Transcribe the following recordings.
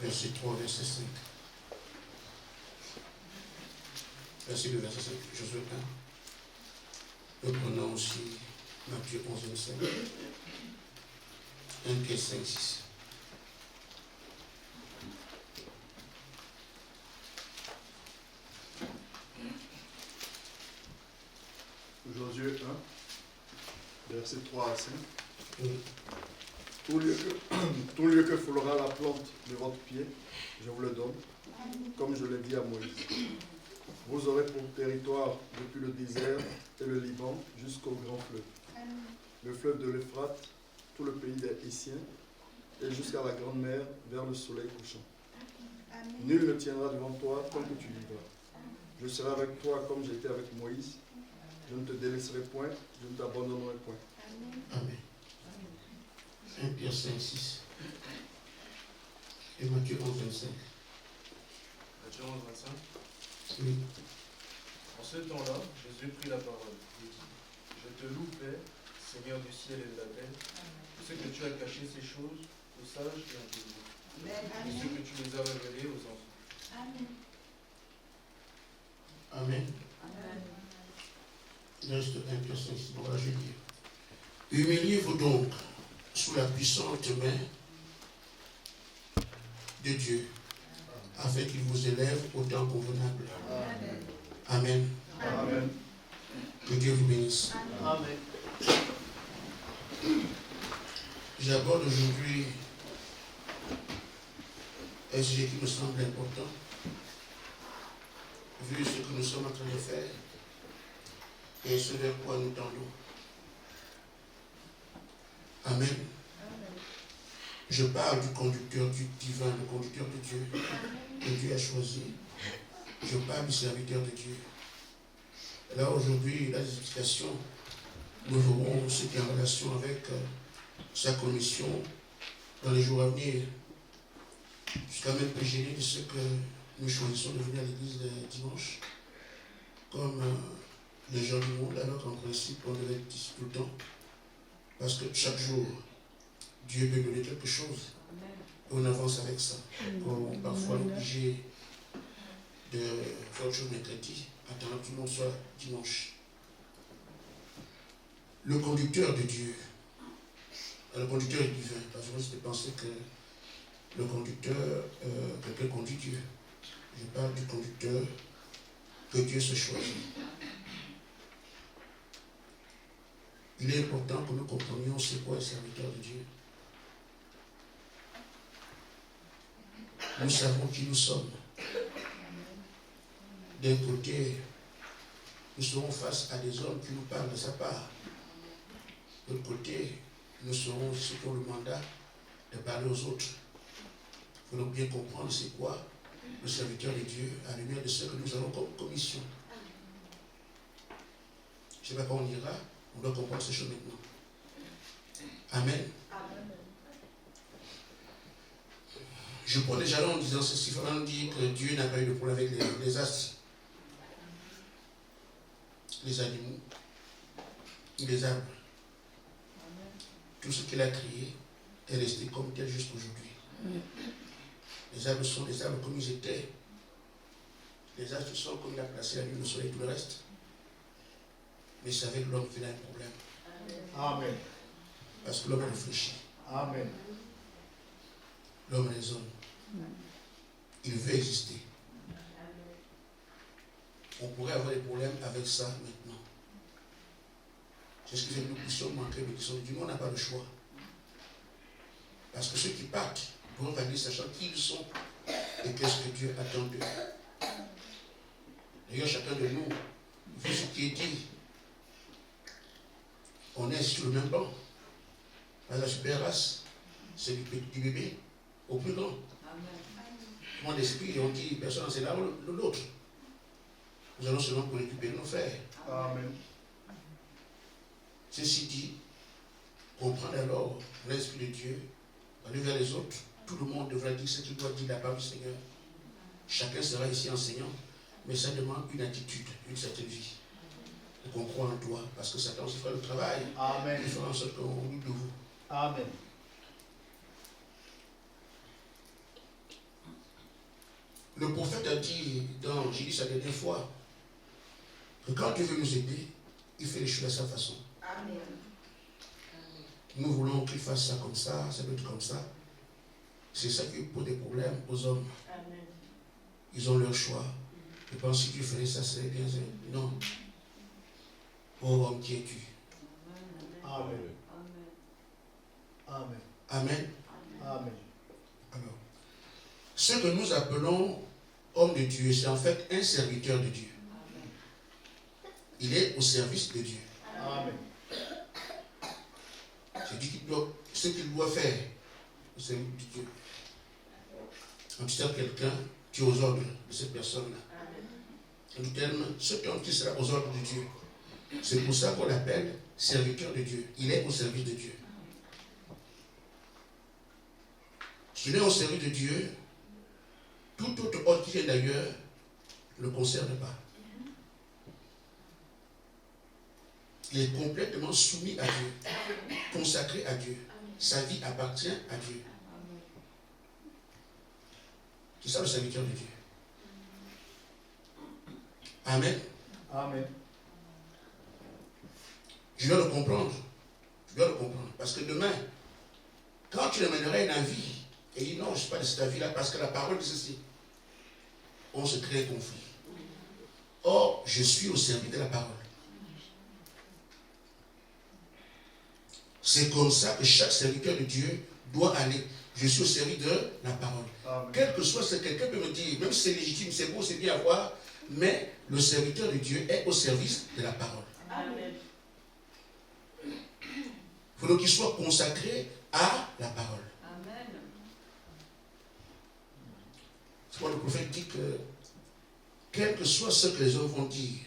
verset 3, verset 5. Verset 2, verset 5. Josué 1. Nous prenons aussi Matthieu 11, 25. 1, 4, 5, 6. Josué 1, verset 3 à 5. Oui. Tout lieu que foulera la plante de votre pied, je vous le donne, comme je l'ai dit à Moïse. Vous aurez pour territoire depuis le désert et le Liban jusqu'au grand fleuve. Le fleuve de l'Euphrate, tout le pays des Hissiens, et jusqu'à la grande mer vers le soleil couchant. Nul ne tiendra devant toi tant que tu vivras. Je serai avec toi comme j'étais avec Moïse. Je ne te délaisserai point, je ne t'abandonnerai point. Amen. 1 Pierre 5, 6. Et Matthieu 11, 25. Matthieu 11, 25. Oui. En ce temps-là, Jésus prit la parole et dit, je te loue, Père, Seigneur du ciel et de la terre, de ce que tu as caché ces choses aux sages et intelligents, de ce que tu les as révélées aux enfants. Amen. Amen. Amen. Il reste 1 Pierre 5, 6. Bon, là, je lis. Humiliez-vous donc sous la puissante main de Dieu, afin qu'il vous élève au temps convenable. Amen. Amen. Que Dieu vous bénisse. Amen. J'aborde aujourd'hui un sujet qui me semble important, vu ce que nous sommes en train de faire et ce vers quoi nous tendons. Amen. Je parle du conducteur du divin, le conducteur de Dieu, que Dieu a choisi. Je parle du serviteur de Dieu. Là, aujourd'hui, la explication, nous verrons ce qui est en relation avec sa commission dans les jours à venir. Jusqu'à même plus gêné de ce que nous choisissons de venir à l'église le dimanche, comme les gens du monde, alors qu'en principe, on devait être ici tout le temps. Parce que chaque jour, Dieu peut donner quelque chose. Et on avance avec ça. Comme parfois obligé de faire autre chose mercredi, attendant que tout le monde soit dimanche. Le conducteur de Dieu, le conducteur est divin. Parce que je pensais que le conducteur, quelqu'un conduit Dieu. Je parle du conducteur que Dieu se choisit. Il est important que nous comprenions c'est quoi un serviteur de Dieu. Nous savons qui nous sommes. D'un côté, nous serons face à des hommes qui nous parlent de sa part. De l'autre côté, nous serons ceux qui ont le mandat de parler aux autres. Il faut donc bien comprendre c'est quoi le serviteur de Dieu à la lumière de ce que nous avons comme commission. Je ne sais pas quand on ira, on doit comprendre ces choses maintenant. Amen. Je prends déjà là en disant ceci, il faut dire que Dieu n'a pas eu de problème avec les astres, les animaux, les arbres. Tout ce qu'il a créé est resté comme tel jusqu'aujourd'hui. Les arbres sont des arbres comme ils étaient. Les astres sont comme il a placé la lune, le soleil et tout le reste. Mais c'est avec l'homme qu'il a un problème. Amen. Parce que l'homme réfléchit. Amen. L'homme raisonne. Il veut exister. On pourrait avoir des problèmes avec ça maintenant. C'est ce qui fait que nous puissions manquer de question. Du monde n'a pas le choix. Parce que ceux qui partent pourront venir sachant qui ils sont et qu'est-ce que Dieu attend d'eux. D'ailleurs, chacun de nous, vu ce qui est dit, on est sur le même banc. La super race, c'est du bébé au plus grand. Mon esprit, on dit, personne c'est là ou l'autre. Nous allons seulement pour récupérer nos frères. Amen. Ceci dit, comprendre alors l'Esprit de Dieu, aller vers les autres. Tout le monde devra dire ce qu'il doit dire là-bas du Seigneur. Chacun sera ici enseignant, mais ça demande une attitude, une certaine vie. Et qu'on croit en toi, parce que Satan aussi fera le travail. Amen. Il fera en sorte qu'on doute de vous. Amen. Le prophète a dit, j'ai dit ça la dernière fois, que quand Dieu veut nous aider, il fait les choses de sa façon. Amen. Nous voulons qu'il fasse ça comme ça doit être comme ça. C'est ça qui pose des problèmes aux hommes. Amen. Ils ont leur choix. Ils pensent que si tu ferais ça, c'est bien. Non. Oh homme qui es-tu? Amen. Amen. Amen. Amen. Alors, ce que nous appelons homme de Dieu, c'est en fait un serviteur de Dieu. Il est au service de Dieu. Amen. C'est dit ce qu'il doit faire au service de Dieu. Quand tu sers quelqu'un, tu es aux ordres de cette personne-là. En tout terme, ce qui sera aux ordres de Dieu. C'est pour ça qu'on l'appelle serviteur de Dieu. Il est au service de Dieu. S'il est au service de Dieu, tout autre ordre qui vient d'ailleurs ne le concerne pas. Il est complètement soumis à Dieu, consacré à Dieu. Sa vie appartient à Dieu. C'est ça le serviteur de Dieu. Amen. Amen. Je dois le comprendre. Je dois le comprendre. Parce que demain, quand tu l'amèneras une avis, et il dit non, je ne suis pas de cette avis-là, parce que la parole dit ceci, on se crée un conflit. Or, je suis au service de la parole. C'est comme ça que chaque serviteur de Dieu doit aller. Je suis au service de la parole. Amen. Quel que soit ce que quelqu'un peut me dire, même si c'est légitime, c'est beau, c'est bien à voir, mais le serviteur de Dieu est au service de la parole. Amen. Il faut qu'il soit consacré à la parole. Amen. C'est pourquoi le prophète dit que, quel que soit ce que les hommes vont dire,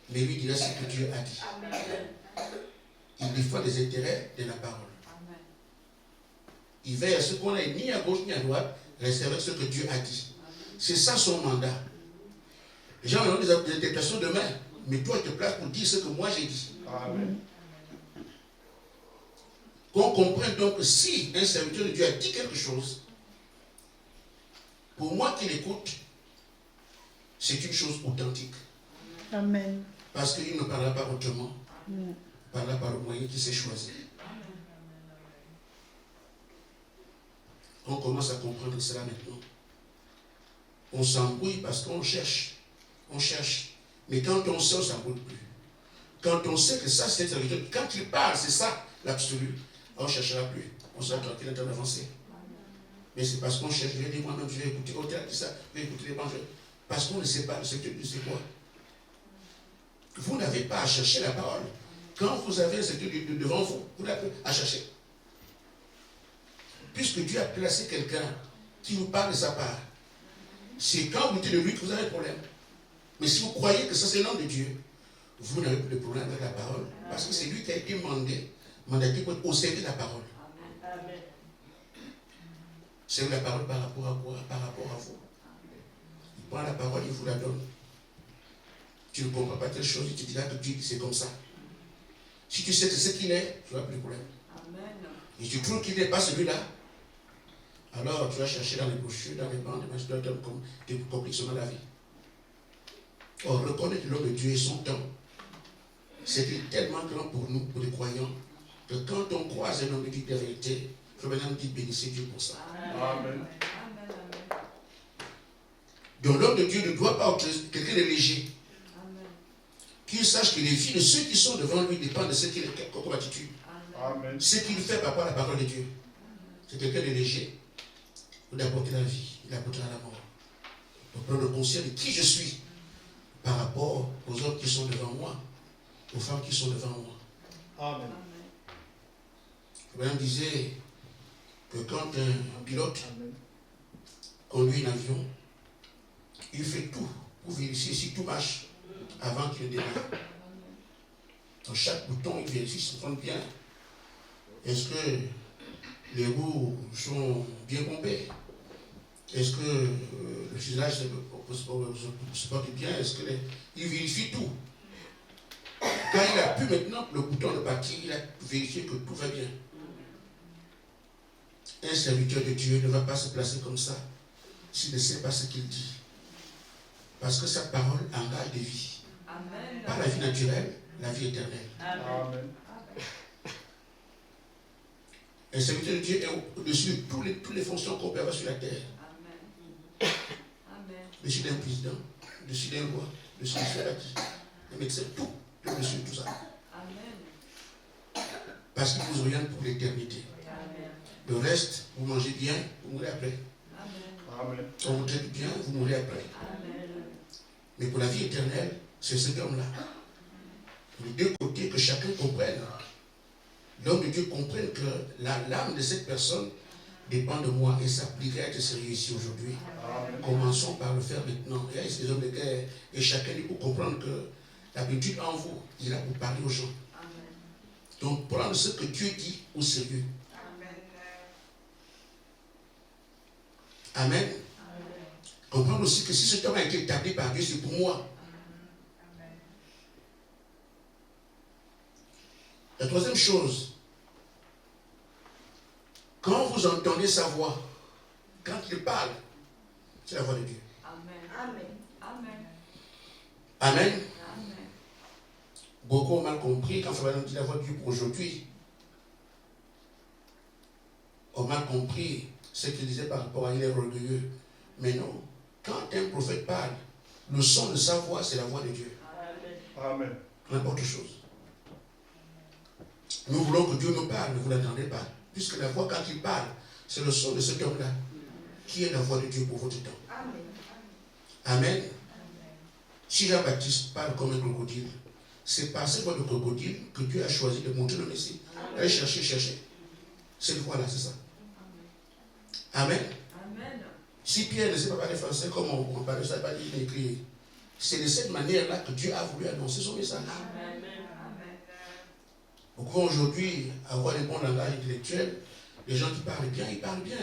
mais lui dira ce que Dieu a dit. Amen. Il défend les intérêts de la parole. Amen. Il veille à ce qu'on n'ait ni à gauche ni à droite, rester avec ce que Dieu a dit. C'est ça son mandat. Les gens ont des interprétations demain, mais toi tu te places pour dire ce que moi j'ai dit. Amen. Qu'on comprenne donc que si un serviteur de Dieu a dit quelque chose, pour moi qui l'écoute, c'est une chose authentique. Amen. Parce qu'il ne parlera pas autrement. Mm. Il parlera par le moyen qu'il s'est choisi. On commence à comprendre cela maintenant. On s'embrouille parce qu'on cherche. On cherche. Mais quand on sait, on ne s'embrouille plus. Quand on sait que ça, c'est un serviteur, quand il parle, c'est ça, l'absolu, on ne cherchera plus. On sera tranquille en train d'avancer. Mais c'est parce qu'on cherche, je vais dire moi-même, je vais écouter, oh, tu as dit ça, je vais écouter les banques. Parce qu'on ne sait pas, le serviteur de Dieu, c'est quoi? Vous n'avez pas à chercher la parole. Quand vous avez un serviteur de Dieu devant vous, vous n'avez pas à chercher. Puisque Dieu a placé quelqu'un qui vous parle de sa part, c'est quand vous dites de lui que vous avez un problème. Mais si vous croyez que ça c'est l'homme de Dieu, vous n'avez plus de problème avec la parole. Parce que c'est lui qui a été mandaté pour être au service de la parole. Amen. C'est la parole par rapport à quoi? Par rapport à vous. Il prend la parole, il vous la donne. Tu ne comprends pas telle chose, il te dira que Dieu c'est comme ça. Si tu sais que c'est ce qu'il est, tu n'as plus de problème. Amen. Et tu trouves qu'il n'est pas celui-là, alors tu vas chercher dans les brochures, dans les bandes, tu dois être comme des complications dans la vie. Or, reconnaître l'homme de Dieu et son temps, c'était tellement grand pour nous, pour les croyants, que quand on croise un homme de Dieu de vérité, il faut maintenant dire bénissez Dieu pour ça. Amen. Donc l'homme de Dieu ne doit pas être quelqu'un de léger. Amen. Qu'il sache que les vies de ceux qui sont devant lui dépendent de ce qu'il est comme attitude. Amen. Ce qu'il fait par rapport à la parole de Dieu. C'est quelqu'un de léger. Il apporter la vie, il apportera la mort. Donc prendre conscience de qui je suis par rapport aux hommes qui sont devant moi, aux femmes qui sont devant moi. Amen. Abraham disait que quand un pilote Amen. conduit un avion, il fait tout pour vérifier si tout marche avant qu'il ne démarre. Dans chaque bouton, il vérifie si ça fonctionne bien. Est-ce que les roues sont bien pompées? Est-ce que le fuselage se porte bien? Est-ce que il vérifie tout. Quand il a pu maintenant le bouton de partir, il a vérifié que tout va bien. Un serviteur de Dieu ne va pas se placer comme ça s'il ne sait pas ce qu'il dit. Parce que sa parole engage des vies. Amen. Pas la vie naturelle, la vie éternelle. Amen. Un serviteur de Dieu est au-dessus de toutes les fonctions qu'on peut avoir sur la terre. Amen. Amen. Dessus d'un président, dessus d'un roi, dessus d'un chevalier, un médecin, tout, dessus de tout ça. Amen. Parce qu'il vous oriente pour l'éternité. Amen. Le reste, vous mangez bien, vous mourrez après. Amen. Amen. On vous traite bien, vous mourrez après. Amen. Mais pour la vie éternelle, c'est cet homme-là. Les deux côtés, que chacun comprenne. L'homme de Dieu comprenne que l'âme de cette personne dépend de moi et s'applique à être sérieux ici aujourd'hui. Amen. Commençons par le faire maintenant. Il y a ces hommes de guerre et chacun il faut comprendre que l'habitude en vous, il est là pour parler aux gens. Amen. Donc prendre ce que Dieu dit au sérieux. Amen. Amen. Comprendre aussi que si cet homme a été établi par Dieu, c'est pour moi. La troisième chose, quand vous entendez sa voix, quand il parle, c'est la voix de Dieu. Amen. Amen. Amen. Amen. Beaucoup ont mal compris quand Fabien dit la voix de Dieu pour aujourd'hui. Ont mal compris ce qu'il disait par rapport à il est orgueilleux. Mais non, quand un prophète parle, le son de sa voix, c'est la voix de Dieu. Amen. N'importe chose. Nous voulons que Dieu nous parle, ne vous l'attendez pas. Puisque la voix, quand il parle, c'est le son de cet homme-là, qui est la voix de Dieu pour votre temps. Amen. Si Jean-Baptiste parle comme un crocodile, c'est par cette voix de crocodile que Dieu a choisi de montrer le Messie. Allez chercher. Cette voix-là, c'est ça. Amen. Amen. Si Pierre ne sait pas parler français, comme on parle de ça, il est écrit. C'est de cette manière-là que Dieu a voulu annoncer son message. Amen. Pourquoi aujourd'hui, avoir des bons langages intellectuels, les gens qui parlent bien, ils parlent bien.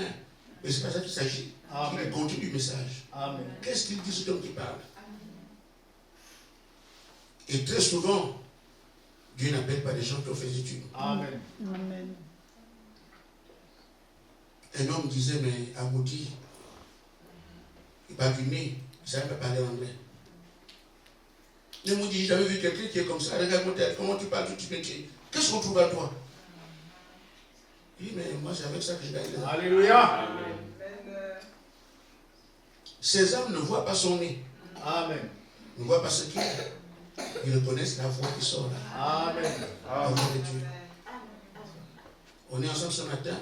Mais c'est pas ça qu'il s'agit. Il est le contenu du message. Amen. Qu'est-ce qu'il dit cet homme qui parle? Et très souvent, Dieu n'appelle pas des gens qui ont fait des études. Amen. Amen. Un homme disait, mais Aboudi, il parle du nez, il ne savait pas parler anglais. Il me dit, j'ai jamais vu quelqu'un qui est comme ça. Regarde mon tête, comment tu parles, tu métier. Qu'est-ce qu'on trouve à toi? Il dit, mais moi c'est avec ça que je gagne. Alléluia. Ces hommes ne voient pas son nez. Amen. Ils ne voient pas ce qu'il est. Ils reconnaissent la voix qui sort là. Amen. La voix de Dieu. On est ensemble ce matin.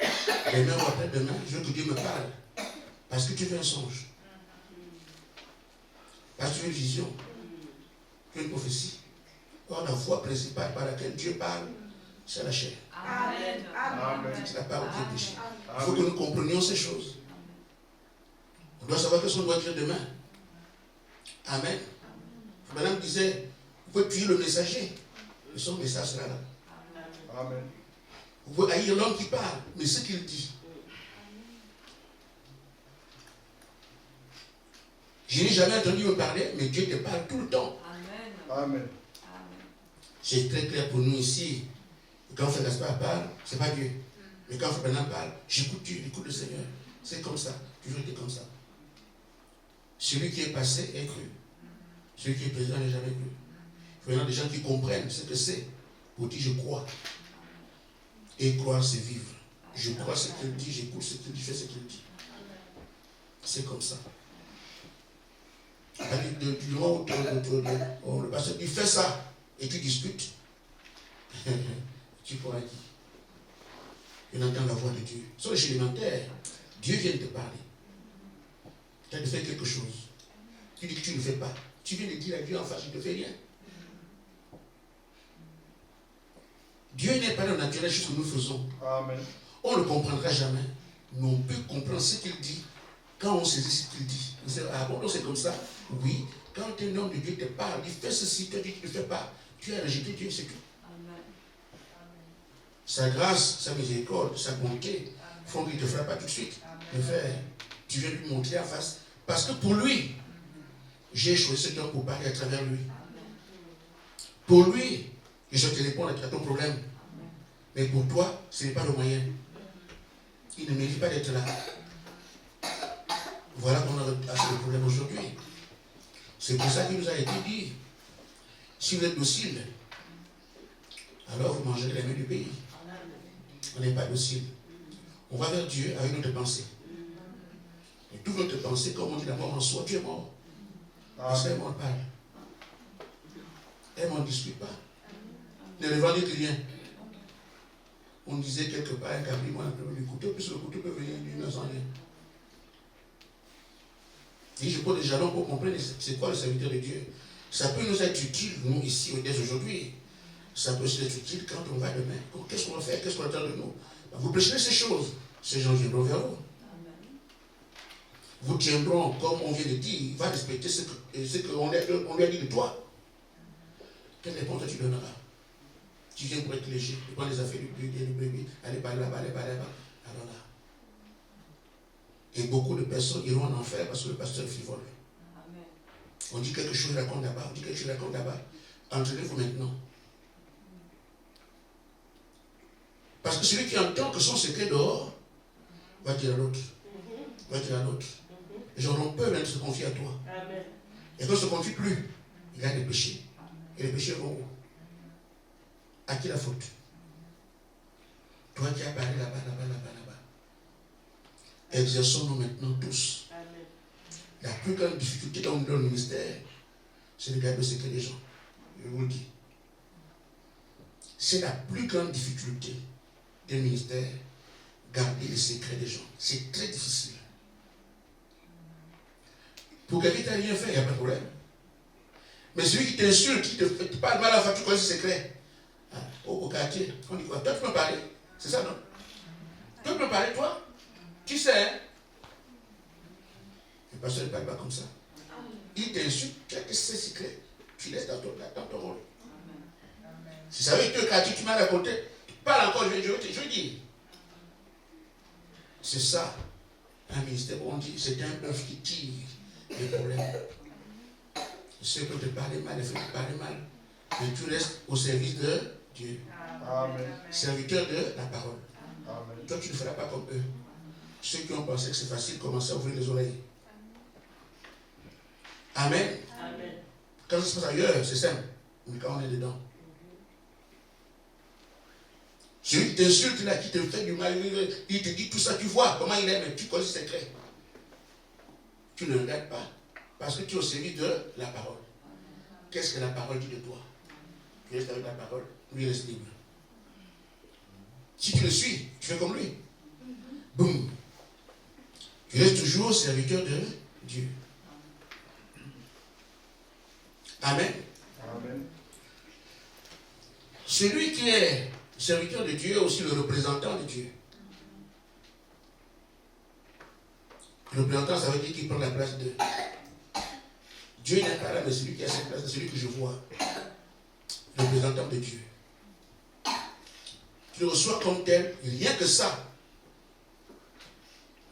Demain ou après-demain, je veux que Dieu me parle. Parce que tu veux un songe. Parce que tu veux une vision. Tu veux une prophétie. Or, la voix principale par laquelle Dieu parle, c'est la chair. Amen. Amen. C'est la parole qui est péché. Il faut que nous comprenions ces choses. On doit savoir qu'est-ce qu'on doit dire demain. Amen. Madame disait, vous pouvez tuer le messager. Et son message sera là. Amen. Vous pouvez haïr l'homme qui parle, mais ce qu'il dit. Je n'ai jamais entendu me parler, mais Dieu te parle tout le temps. Amen. Amen. C'est très clair pour nous ici. Quand Frère Gaspard parle, ce n'est pas Dieu. Mais quand Frère Bernard parle, j'écoute Dieu, j'écoute le Seigneur. C'est comme ça, toujours été comme ça. Celui qui est passé est cru. Celui qui est présent n'est jamais cru. Il faut y avoir des gens qui comprennent ce que c'est. Pour dire je crois. Et croire, c'est vivre. Je crois ce qu'il dit, j'écoute ce qu'il dit, je fais ce qu'il dit. C'est comme ça. Du moment où le pasteur dit fais ça et tu discutes, tu crois à qui? Tu entends la voix de Dieu. Sur les élémentaires, Dieu vient te parler. Tu as de faire quelque chose. Tu dis que tu ne le fais pas. Tu viens de dire à Dieu en face, je ne te fais rien. Dieu n'est pas le naturel ce que nous faisons. Amen. On ne le comprendra jamais. Mais on peut comprendre ce qu'il dit quand on saisit ce qu'il dit. On sait, ah bon, c'est comme ça. Oui, quand un homme de Dieu te parle, il fait ceci, toi tu ne le fais pas. Tu as rejeté Dieu, c'est tout. Amen. Sa grâce, sa miséricorde, sa bonté font qu'il ne te fera pas tout de suite. Mais frère, tu viens lui montrer en face. Parce que pour lui, j'ai choisi cet homme pour parler à travers lui. Pour lui, je te réponds à ton problème. Mais pour toi, ce n'est pas le moyen. Il ne mérite pas d'être là. Voilà qu'on a assez de problèmes aujourd'hui. C'est pour ça qu'il nous a été dit, si vous êtes docile, alors vous mangerez les mains du pays. On n'est pas docile. On va vers Dieu avec notre pensée. Et toute notre pensée, comme on dit la mort en soi, tu es mort. Parce qu'elle m'en parle. Elle ne m'en discute pas. Ne revendique rien. On disait quelque part, un cabri, moi, le couteau, puis le couteau peut venir d'une sans rien. Et je pose des jalons pour comprendre c'est quoi le serviteur de Dieu. Ça peut nous être utile, nous, ici, dès aujourd'hui. Ça peut aussi être utile quand on va demain. Qu'est-ce qu'on va faire? Qu'est-ce qu'on attend de nous? Vous prêcherez ces choses. Ces gens viendront vers vous. Vous tiendront, comme on vient de dire, il va respecter ce qu'on lui a dit de toi. Quelle réponse tu donneras? Tu viens pour être léger, tu prends les affaires du bébé, allez pas là-bas, allez pas là-bas. Alors là. Et beaucoup de personnes iront en enfer parce que le pasteur est frivole. On dit quelque chose, il raconte là-bas, on dit quelque chose, il raconte là-bas. Entraînez-vous maintenant. Parce que celui qui entend que son secret dehors va dire à l'autre. Va dire à l'autre. Les gens auront peur de se confier à toi. Et quand on ne se confie plus, il y a des péchés. Et les péchés vont où? À qui la faute? Toi qui as parlé là-bas, là-bas, là-bas, là-bas. Exerçons-nous maintenant tous. Amen. La plus grande difficulté dans le ministère, c'est de garder le secret des gens. Je vous le dis. C'est la plus grande difficulté du ministère, garder le secret des gens. C'est très difficile. Pour quelqu'un qui t'a rien fait, il n'y a pas de problème. Mais celui qui t'insulte, qui te parle mal à la fois, tu connais ce secret. Au quartier, on dit quoi? Toi, tu peux me parler. C'est ça, non? Toi, tu peux me parler, toi? Tu sais, hein? Le pasteur ne parle pas comme ça. Il t'insulte, tu as que ce secret. Tu laisses dans ton rôle. Si ça veut dire que quartier, tu m'as raconté, parle encore, je dis. C'est ça. Un ministère, on dit, c'est un bœuf qui tire les problèmes. Ceux qui te parlent mal, les fait te parler mal. Mais tu restes au service de Dieu. Amen. Serviteur de la parole. Amen. Toi, tu ne feras pas comme eux. Ceux qui ont pensé que c'est facile, commencez à ouvrir les oreilles. Amen. Amen. Quand ça se passe ailleurs, c'est simple. Mais quand on est dedans. Celui qui t'insulte là, qui te fait du mal, il te dit tout ça, tu vois comment il est, mais tu connais ses secrets. Tu ne regardes pas. Parce que tu es au service de la parole. Qu'est-ce que la parole dit de toi? Tu restes avec la parole, lui reste libre. Si tu le suis, tu fais comme lui. Boum. Tu restes toujours serviteur de Dieu. Amen. Amen. Celui qui est serviteur de Dieu est aussi le représentant de Dieu. Le représentant, ça veut dire qu'il prend la place de Dieu. N'est pas là, mais celui qui a cette place, c'est celui que je vois. Le représentant de Dieu. Tu le reçois comme tel, rien que ça.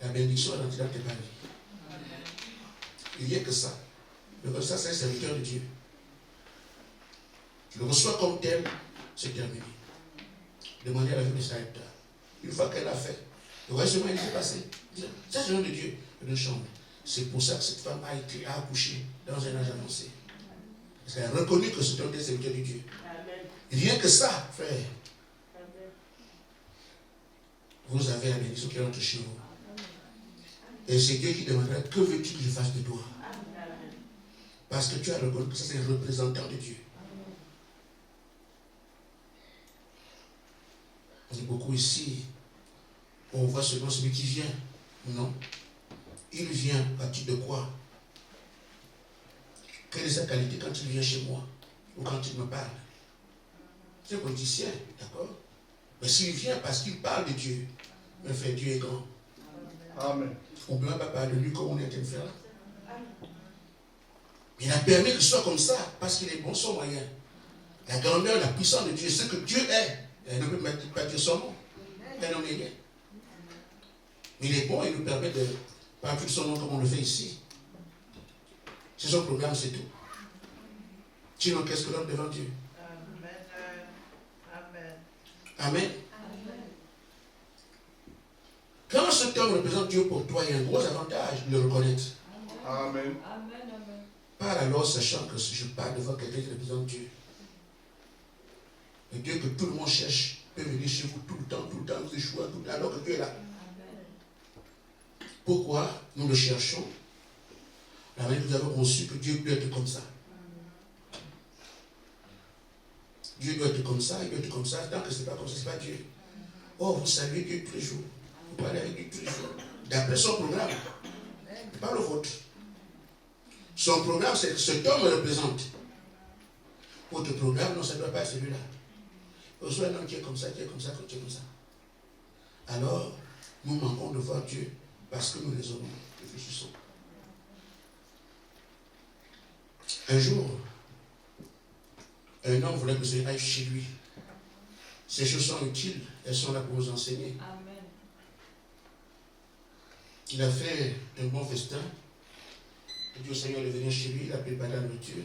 La bénédiction est dans tes vies. Rien que ça. Donc ça, c'est un serviteur de Dieu. Tu le reçois comme tel, c'est terminé. Demandez à la vie de Sarepta. Une fois qu'elle a fait, le reste il s'est passé. Ça, c'est le nom de Dieu, de chambre. C'est pour ça que cette femme a été accouchée dans un âge avancé. Parce qu'elle a reconnu que c'est un des serviteurs de Dieu. Amen. Rien que ça, frère. Amen. Vous avez la bénédiction qui rentre chez vous. Et c'est Dieu qui demandera, que veux-tu que je fasse de toi? Amen. Parce que tu as reconnu que ça c'est un représentant de Dieu. On dit beaucoup ici, on voit seulement celui qui vient. Non. Il vient à titre de quoi? Quelle est sa qualité quand il vient chez moi? Ou quand il me parle? C'est un politicien, d'accord? Mais s'il vient parce qu'il parle de Dieu, mais frère, Dieu est grand. Amen. On ne peut même pas parler de lui comme on est en train de faire là. Il a permis que ce soit comme ça, parce qu'il est bon son moyen. La grandeur, la puissance de Dieu, ce que Dieu est, elle ne peut pas dire son nom. Elle n'en est rien. Mais il est bon, il nous permet de parler de son nom comme on le fait ici. C'est son programme, c'est tout. Sinon, qu'est-ce que l'homme devant Dieu? Amen. Amen. Amen. Quand cet homme représente Dieu pour toi, il y a un gros avantage de le reconnaître. Amen. Parle alors sachant que si je parle devant quelqu'un qui représente Dieu, le Dieu que tout le monde cherche peut venir chez vous tout le temps, vous échouez tout le temps, alors que Dieu est là. Pourquoi nous le cherchons? La manière que nous avons conçu que Dieu peut être comme ça. Dieu doit être comme ça, il doit être comme ça, tant que ce n'est pas comme ça, ce n'est pas Dieu. Oh, vous saluez Dieu tous les jours. Vous parlez avec Dieu tous les jours. D'après son programme. Pas le vôtre. Son programme, c'est que cet homme me représente. Votre programme, non, ça ne doit pas être celui-là. Vous soyez un homme qui est comme ça, qui est comme ça, qui est comme ça. Alors, nous manquons de voir Dieu parce que nous les hommes réfléchissons. Un jour, un homme voulait que le Seigneur aille chez lui. Ces choses sont utiles, elles sont là pour nous enseigner. Amen. Il a fait un bon festin. Il a dit au Seigneur de venir chez lui, il a préparé la nourriture.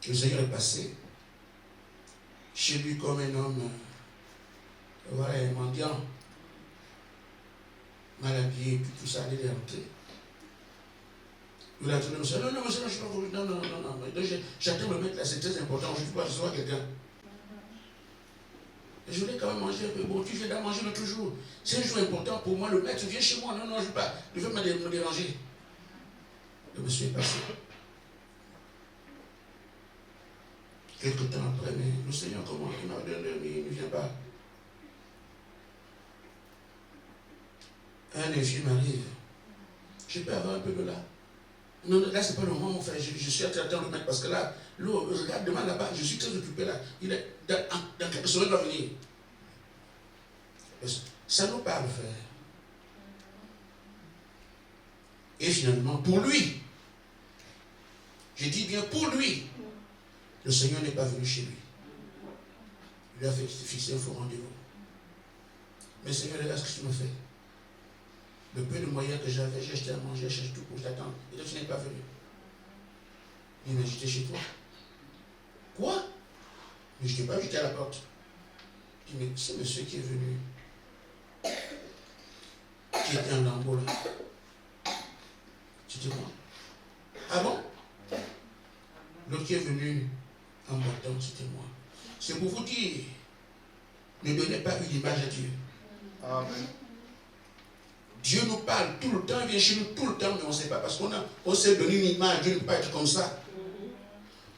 Le Seigneur est passé chez lui comme un homme, voilà, un mendiant, mal habillé, puis tout ça, il est rentré. Il a dit, non, monsieur, non, monsieur, je ne suis pas voulu, non. J'attends le mec là, c'est très important, je ne veux pas recevoir quelqu'un. Et je voulais quand même manger un peu. Bon, tu viens d'en manger l'autre jour. C'est un jour important pour moi, le maître vient chez moi. Non, je ne veux pas. Je veux me déranger. Le monsieur est passé. Quelque temps après, mais le Seigneur, comment il m'a donné, il ne vient pas. Un infirme m'arrive. Je peux avoir un peu de là. Non, là, c'est pas le moment, mon frère. Je suis en train de le mettre parce que là, l'eau, regarde, demande là-bas. Je suis très occupé là. Il est dans quelques secondes, il va venir. Ça nous parle, frère. Et finalement, pour lui, je dis bien pour lui, le Seigneur n'est pas venu chez lui. Il lui a fait fixer un faux rendez-vous. Mais Seigneur, regarde ce que tu me fais. Le peu de moyens que j'avais, j'ai acheté à manger, j'ai acheté tout pour t'attendre. Et toi, tu n'es pas venu. Il m'a dit, j'étais chez toi. Quoi? Mais je n'étais pas, j'étais à la porte. Je dis, mais c'est monsieur qui est venu, qui était en lambeau là. C'était moi. Ah bon? L'autre qui est venu en bâton, c'était moi. C'est pour vous dire, ne donnez pas une image à Dieu. Amen. Dieu nous parle tout le temps, il vient chez nous tout le temps, mais on ne sait pas parce qu'on s'est donné une image. Dieu ne peut pas être comme ça.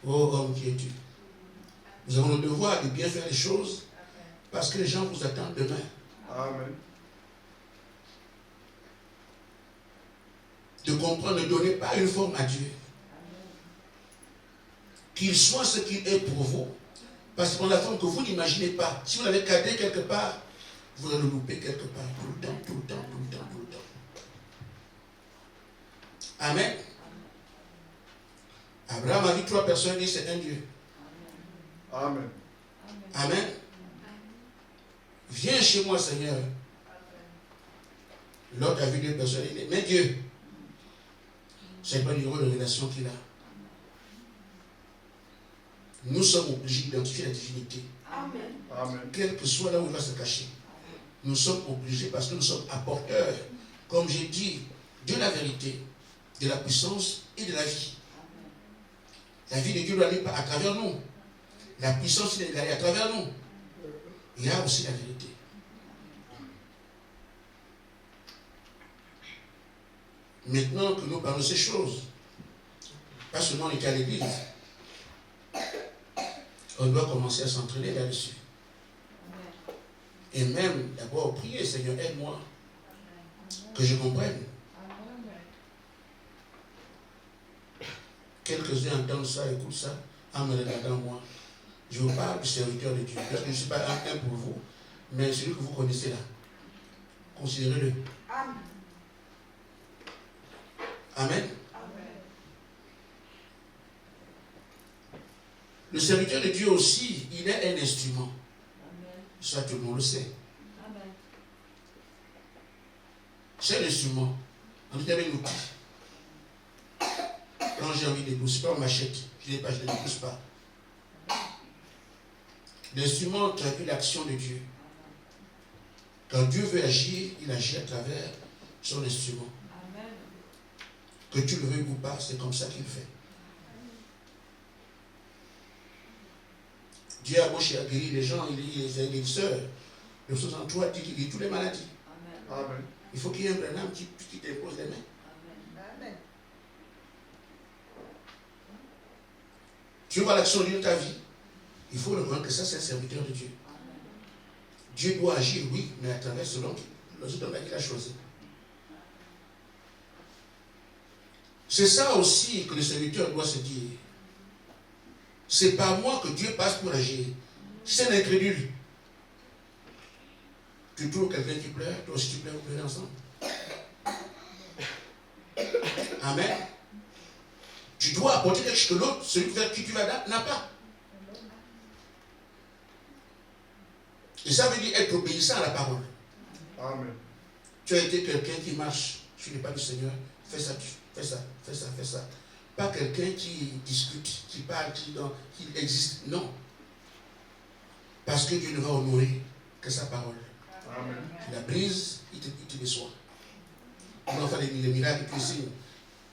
Oh homme qui est Dieu. Nous avons le devoir de bien faire les choses parce que les gens vous attendent demain. Amen. De comprendre, ne donnez pas une forme à Dieu. Qu'il soit ce qu'il est pour vous. Parce que dans la forme que vous n'imaginez pas, si vous l'avez cadré quelque part, vous allez le louper quelque part. Tout le temps, tout le temps, tout le temps, tout le temps. Amen. Abraham a vu 3 personnes et c'est un Dieu. Amen. Amen. Viens chez moi, Seigneur. L'autre a vu 2 personnes. Il dit, mais Dieu, c'est pas le niveau de relation qu'il a. Nous sommes obligés d'identifier la divinité. Amen. Amen. Quel que soit là où il va se cacher. Nous sommes obligés parce que nous sommes apporteurs. Comme j'ai dit, de la vérité, de la puissance et de la vie. La vie de Dieu doit aller à travers nous. La puissance doit aller à travers nous. Il y a aussi la vérité. Maintenant que nous parlons de ces choses, pas seulement on est à l'église, on doit commencer à s'entraîner là-dessus. Et même d'abord prier, Seigneur, aide-moi, que je comprenne. Quelques-uns entendent ça, écoutent ça, en me regardant moi. Je vous parle du serviteur de Dieu. Parce que je ne suis pas un pour vous, mais celui que vous connaissez là. Considérez-le. Amen. Le serviteur de Dieu aussi, il est un instrument. Ça, tout le monde le sait. C'est l'instrument. On est avec l'outil. Quand j'ai envie de pousser, pas en machette. Je ne le pousse pas. L'instrument traduit l'action de Dieu. Quand Dieu veut agir, il agit à travers son instrument. Amen. Que tu le veuilles ou pas, c'est comme ça qu'il fait. Dieu a gauche et a guéri les gens, il est un guérisseur. Le 63 dit qu'il guérit toutes les maladies. Amen. Amen. Il faut qu'il y ait un Branham qui t'impose les mains. Amen. Tu vois l'action de Dieu dans ta vie. Il faut reconnaître que ça, c'est un serviteur de Dieu. Dieu doit agir, oui, mais à travers selon le autres qu'il a choisi. C'est ça aussi que le serviteur doit se dire. C'est par moi que Dieu passe pour agir. Si c'est un incrédule, tu trouves quelqu'un qui pleure, toi aussi tu pleures, vous pleurez ensemble. Amen. Tu dois apporter quelque chose que l'autre, celui vers qui tu vas dar, n'a pas. Et ça veut dire être obéissant à la parole. Amen. Tu as été quelqu'un qui marche sur les pas du Seigneur, fais ça, fais ça, fais ça, fais ça. Pas quelqu'un qui discute, qui parle, qui existe. Non. Parce que Dieu ne va honorer que sa parole. Amen. Tu la brises, il te déçoit. On va faire les miracles et les signes.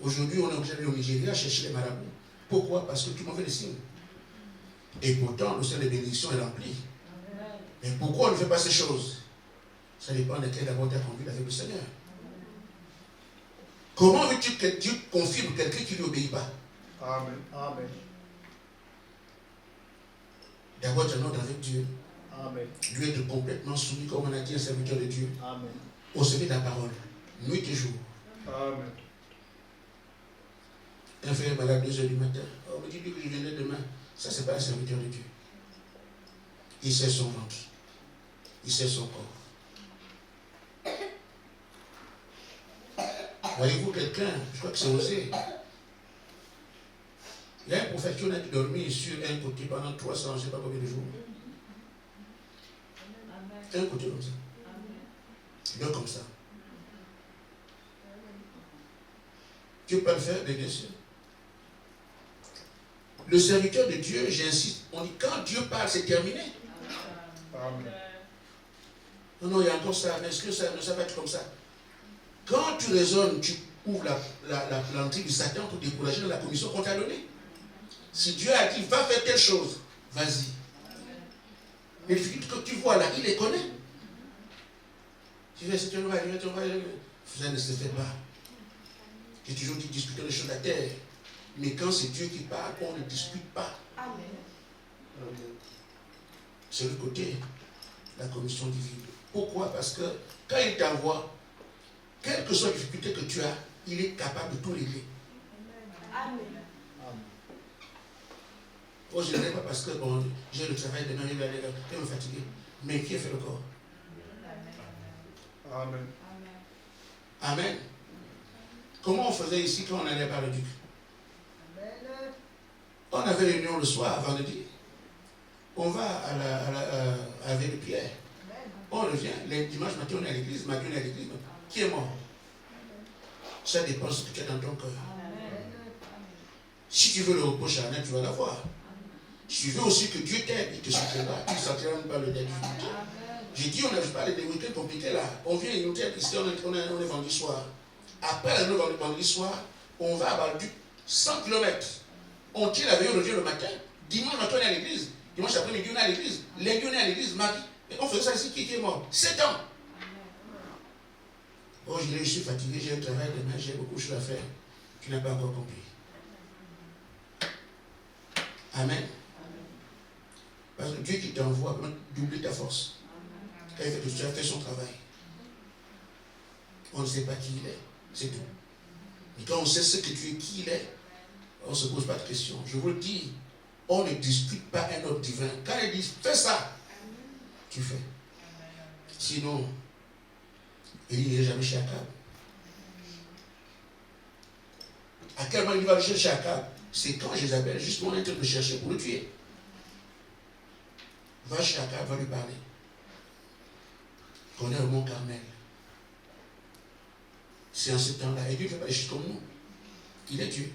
Aujourd'hui, on est obligé d'aller au Nigeria chercher les marabouts. Pourquoi? Parce que tout le monde fait des signes. Et pourtant, le ciel des bénédictions est rempli. Mais pourquoi on ne fait pas ces choses? Ça dépend de quelle d'abord tu as conduit avec le Seigneur. Comment veux-tu que Dieu confirme quelqu'un qui ne lui obéit pas? Amen. Amen. D'abord, tu as un ordre avec Dieu. Amen. Lui être complètement soumis, comme on a dit, un serviteur de Dieu. Amen. Au service de la parole, nuit et jour. Amen. Un frère est malade à 2h du matin. On me dit que je viendrai demain. Ça, c'est pas un serviteur de Dieu. Il sait son ventre. Il sait son corps. Voyez-vous quelqu'un, je crois que c'est Osée. Il y a un prophète qui a dormi sur un côté pendant 300, je ne sais pas combien de jours. Un côté comme ça. Il dort comme ça. Tu peux pas le faire, bien sûr. Le serviteur de Dieu, j'insiste, on dit quand Dieu parle, c'est terminé. Amen. Non, il y a encore ça, mais est-ce que ça ne va être comme ça? Quand tu raisonnes, tu ouvres l'entrée du Satan pour décourager dans la commission qu'on t'a donnée. Si Dieu a dit, va faire telle chose, vas-y. Les difficultés que tu vois là, il les connaît. Tu vas, tu vas, ça ne se fait pas. J'ai toujours dit discuter les choses de la terre. Mais quand c'est Dieu qui parle, on ne discute pas. Amen. C'est le côté de la commission divine. Pourquoi? Parce que quand il t'envoie, quelle que soit la difficulté que tu as, il est capable de tout régler. Amen. Oh, je ne l'ai pas parce que bon, j'ai le travail demain, je vais me fatiguer. Mais qui a fait le corps? Amen. Amen. Comment on faisait ici quand on allait par le duc? On avait réunion le soir, vendredi. On va avec les pierres. On revient. Les dimanches matin, on est à l'église. Mardi, on est à l'église. Qui est mort? Ça dépend de ce que tu as dans ton cœur. Si tu veux le repos charnel, tu vas l'avoir. Si tu veux aussi que Dieu t'aide, il te soutiendra. Tu ne sentiras même pas le dé. J'ai dit, on n'a pas des week-ends compliqués là. On vient et nous tête ici, on est vendredi soir. Après la réunion vendredi soir, on va à Balduc, 100 km. On tire la veille, on revient le matin. Dimanche matin, on est à l'église. Dimanche après-midi, on est à l'église. Lundi, on est à l'église. Mardi. Et on faisait ça ici, qui est mort? 7 ans. Oh, je suis fatigué, j'ai un travail demain, j'ai beaucoup de choses à faire. Tu n'as pas encore compris. Amen. Parce que Dieu qui t'envoie peut doubler ta force. Quand il fait que tu as fait son travail. On ne sait pas qui il est. C'est tout. Et quand on sait ce que tu es, qui il est, on ne se pose pas de questions. Je vous le dis, on ne discute pas un ordre divin. Quand il dit fais ça, tu fais. Sinon, il n'irait jamais chez Akab. À quel moment il va le chercher Akab? C'est quand Jézabel, justement, est en train de le chercher pour le tuer. Va chez Akab, va lui parler. Qu'on est au mont Carmel. C'est en ce temps-là. Et Dieu ne fait pas les choses comme nous. Il est Dieu.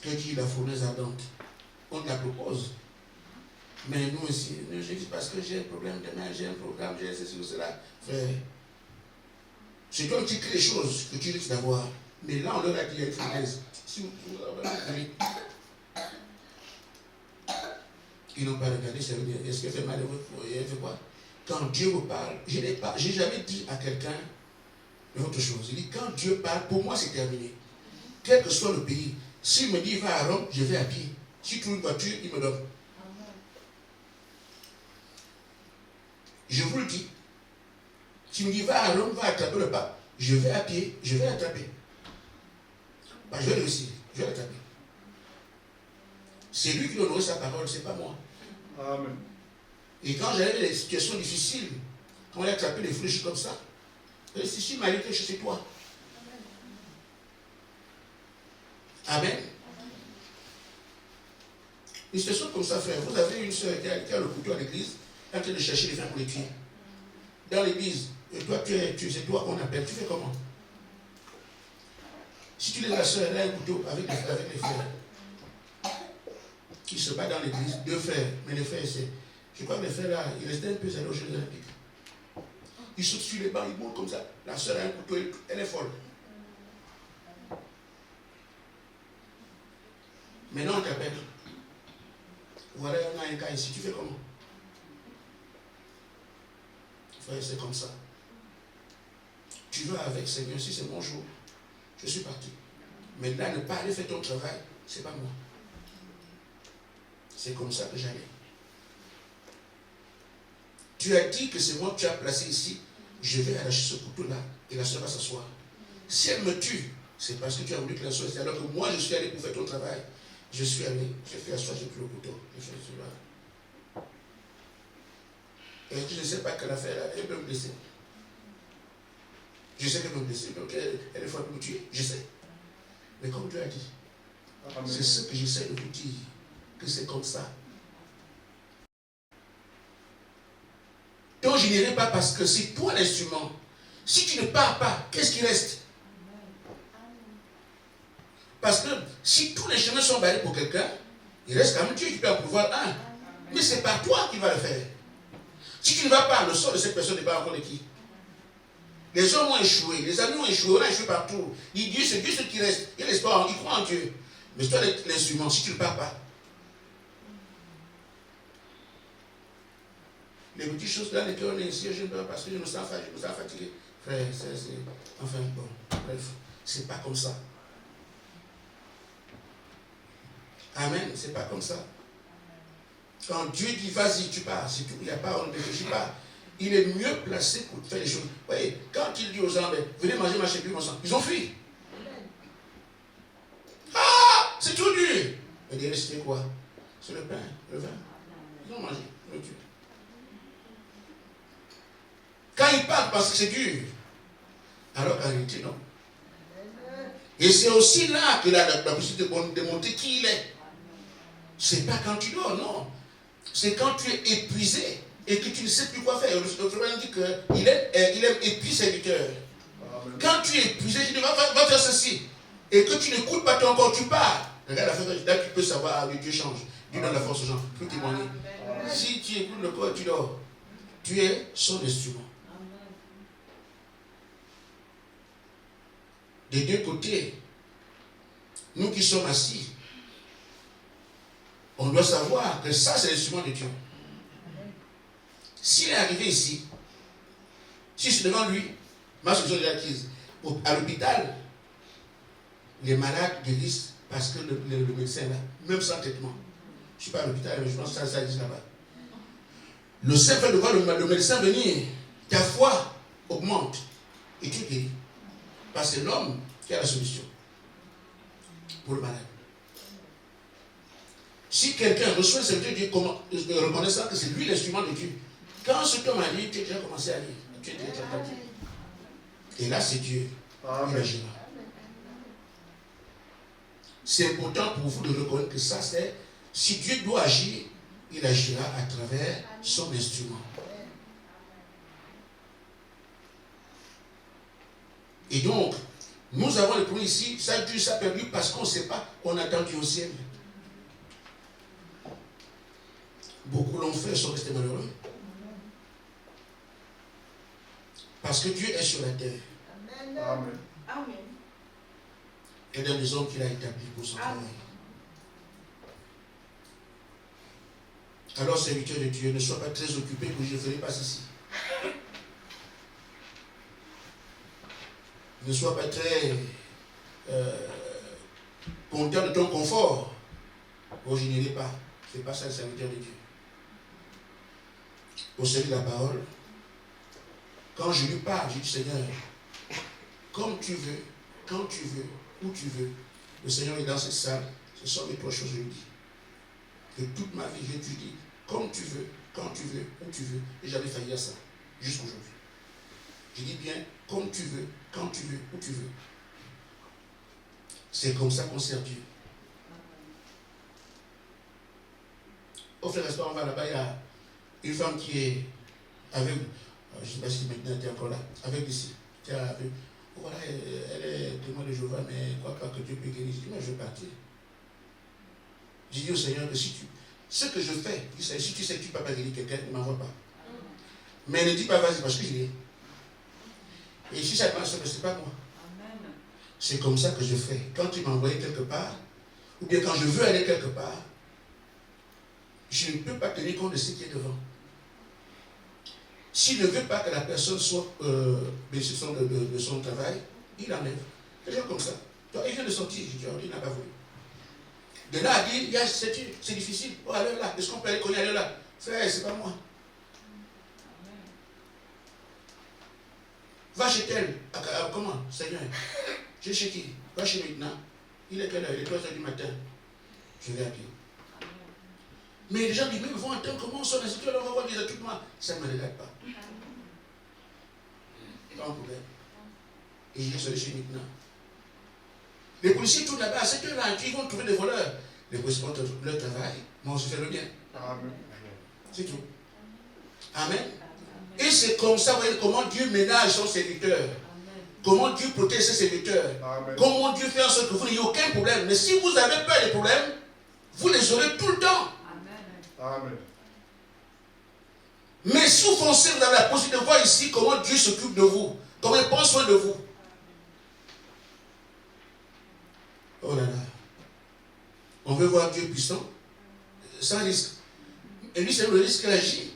Que dit la fournaise ardente? On te la propose. Mais nous aussi, nous, je dis parce que j'ai un problème demain, j'ai un programme, j'ai ceci ou cela. Frère, c'est toi qui crée les choses que tu risques d'avoir. Mais là, on leur a dit, il y a une faiblesse. Si vous ils n'ont pas regardé, ça veut dire, est-ce qu'elle fait mal à votre foyer, elle fait quoi? Quand Dieu vous parle, je n'ai jamais dit à quelqu'un une autre chose. Il dit, quand Dieu parle, pour moi, c'est terminé. Quel que soit le pays, s'il me dit, va à Rome, je vais à pied. S'il trouve une voiture, il me donne. Je vous le dis. S'il me dit, va à Rome, va attraper le pape, je vais à pied, je vais l'attraper. Bah, je vais réussir, je vais l'attraper. C'est lui qui donnerait sa parole, c'est pas moi. Amen. Et quand j'avais des situations difficiles, quand on a attrapé les flèches comme ça, si il m'a dit que je suis toi. Amen. Une situation comme ça, frère, vous avez une soeur qui a le couteau à l'église, elle est en train de chercher les femmes pour les tuer. Dans l'église, et toi, c'est toi qu'on appelle, tu fais comment? Si tu es la soeur, elle a un couteau avec les frères, qui se battent dans l'église, deux frères, mais les frères, c'est. Je crois que les frères là, ils restaient un peu aux Jeux Olympiques. Ils sautent sur les bancs, ils montent comme ça. La soeur a un couteau, elle est folle. Maintenant, on t'appelle. Voilà, on a un cas ici, tu fais comment? Frère, c'est comme ça. Tu vas avec Seigneur, si c'est mon jour, je suis parti. Mais là, ne pas aller faire ton travail, c'est pas moi. C'est comme ça que j'allais. Tu as dit que c'est moi que tu as placé ici, je vais arracher ce couteau-là et la soeur va s'asseoir. Si elle me tue, c'est parce que tu as voulu que la soeur, c'est alors que moi je suis allé pour faire ton travail. Je suis allé, j'ai fait asseoir, j'ai pris le couteau. Et je ne sais pas quelle affaire elle peut me blesser. Je sais qu'elle peut me blesser, donc elle est forte pour me tuer, je sais. Mais comme Dieu a dit, c'est ce que j'essaie de vous dire, que c'est comme ça. Donc je n'irai pas parce que c'est toi l'instrument. Si tu ne pars pas, qu'est-ce qui reste? Parce que si tous les chemins sont barrés pour quelqu'un, il reste quand même Dieu qui peut en pouvoir un. Mais c'est pas toi qui vas le faire. Si tu ne vas pas, le sort de cette personne n'est pas encore de qui? Les hommes ont échoué, les amis ont échoué, on a échoué partout. Il dit, c'est Dieu ce qui reste. Il y a l'espoir, il croit en Dieu. Mais c'est toi l'instrument, si tu ne pars pas. Les petites choses là, lesquelles on est ici, je ne peux pas parce que je me sens fatigué. Frère, enfin bon, bref, c'est pas comme ça. Amen, c'est pas comme ça. Quand Dieu dit vas-y, tu pars, c'est tout, il n'y a pas, on ne réfléchit pas. Il est mieux placé pour faire les choses. Vous voyez, quand il dit aux gens, venez manger ma chépure, ils ont fui. Ah, c'est tout dur. Il dit, c'était quoi? C'est le pain, le vin. Ils ont mangé, le Dieu. Quand il parle parce que c'est dur, alors qu'en réalité, non. Et c'est aussi là qu'il a la possibilité de montrer qui il est. C'est pas quand tu dors, non. C'est quand tu es épuisé et que tu ne sais plus quoi faire. Le frère dit qu'il aime épuiser ses serviteurs. Quand tu es épuisé, tu dis va faire ceci. Et que tu n'écoutes pas ton corps, tu pars. Regarde la chose, là tu peux savoir, Dieu change. Dieu donne la force aux gens. Tu peux témoigner. Si tu écoutes le corps, tu dors. Tu es son instrument. Des deux côtés, nous qui sommes assis, on doit savoir que ça, c'est l'instrument de Dieu. S'il est arrivé ici, si c'est devant lui, ma solution est déjà acquise. À l'hôpital, les malades guérissent parce que le médecin là, même sans traitement. Je ne suis pas à l'hôpital, mais je pense que ça existe là-bas. Le simple fait de voir le médecin venir, ta foi augmente et tu guéris. Parce que c'est l'homme qui a la solution pour le malade. Si quelqu'un reçoit ce Dieu, reconnaissant que c'est lui l'instrument de Dieu, quand ce homme a dit, tu as déjà commencé à lire, tu es déjà traité. Et là, c'est Dieu. Il agira. C'est important pour vous de reconnaître que ça, c'est, si Dieu doit agir, il agira à travers son instrument. Et donc, nous avons le premier ici, ça Dieu s'est perdu parce qu'on ne sait pas, on attend Dieu au ciel. Beaucoup beaucoup l'ont fait sont restés malheureux. Parce que Dieu est sur la terre. Amen. Amen. Et dans les hommes qu'il a établis pour son travail. Alors, serviteur de Dieu, ne sois pas très occupé que je ne ferai pas ceci. Ne sois pas très content de ton confort. Oh, je n'irai pas. Ce n'est pas ça le serviteur de Dieu. Au service de la parole, quand je lui parle, je dis Seigneur, comme tu veux, quand tu veux, où tu veux, le Seigneur est dans cette salle, ce sont les trois choses que je lui dis. Que toute ma vie, je te dis, comme tu veux, quand tu veux, où tu veux, et j'avais failli à ça, jusqu'aujourd'hui. Je dis bien, comme tu veux, quand tu veux, où tu veux. C'est comme ça qu'on sert Dieu. Au frère restaurant, on va là-bas, il y a une femme qui est aveugle. Je ne sais pas si maintenant elle est encore là. Aveugle ici. Voilà, elle est témoin de Jéhovah, mais elle ne croit pas que Dieu peut guérir. Je dis, mais je vais partir. J'ai dit au Seigneur que si tu. Ce que je fais, si tu sais que tu ne peux pas guérir quelqu'un, ne m'envoie pas. Mais ne dis pas vas-y parce que je l'ai. Et si ça marche, ce n'est pas moi. C'est comme ça que je fais. Quand tu m'envoies quelque part, ou bien quand je veux aller quelque part, je ne peux pas tenir compte de ce qui est devant. S'il ne veut pas que la personne soit bénéficiaire de son travail, il enlève. Des gens comme ça. Donc, il vient de sortir, je dis, il n'a pas voulu. De là à dire, c'est difficile. Oh, allez là, est-ce qu'on peut aller cogner, allez là? Frère, c'est pas moi. Va chez elle. Comment? Seigneur. Je vais chez qui? Va chez maintenant. Il est quelle heure? Il est 3h du matin. Je vais à pied. Mais les gens disent, mais ils vont entendre comment on sonne ainsi, on va voir des équipements. Ça ne me regarde pas. Pas un problème. Et je vais sur chez maintenant. Les policiers tournent là-bas, à cette heure-là, ils vont trouver des voleurs. Les policiers font leur travail, mais on se fait le bien. Amen. C'est tout. Amen. Et c'est comme ça, vous voyez, comment Dieu ménage son serviteur. Comment Dieu protège ses serviteurs. Amen. Comment Dieu fait en sorte que vous n'ayez aucun problème. Mais si vous avez peur des problèmes, vous les aurez tout le temps. Amen. Mais si vous foncez, vous avez la possibilité de voir ici comment Dieu s'occupe de vous. Comment il prend soin de vous. Oh là là. On veut voir Dieu puissant, sans risque. Et lui, c'est le risque qu'il agit.